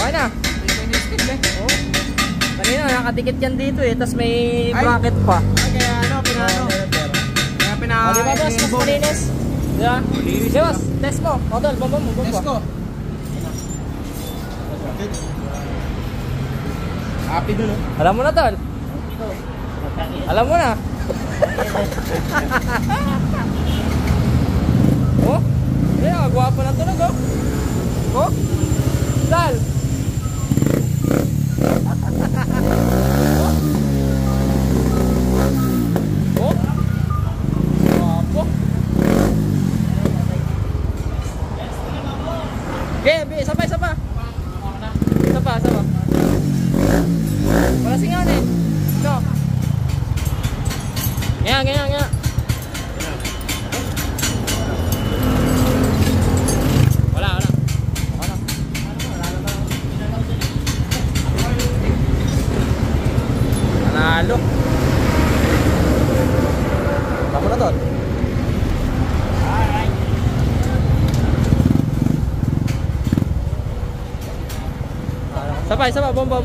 Okay na. Oh. Kanina nakadikit yan dito eh. Tapos may bracket pa. Kaya ano, pinano. Kaya pinano. O, di ba boss? Mas malinis? Di ba? Di boss, test mo. Model, bomba mo. Test ko. Happy dun, oh. Alam mo na, tol. Alam mo na. Oh? Yeah, gwapo na tunog, oh. Oh? Dal. Oh? Gwapo. Okay, isa pa. Isa pa. Wala singaw eh. No. Ganyan. Wala. Nanalo. Tama na doon. Sabay, bomba.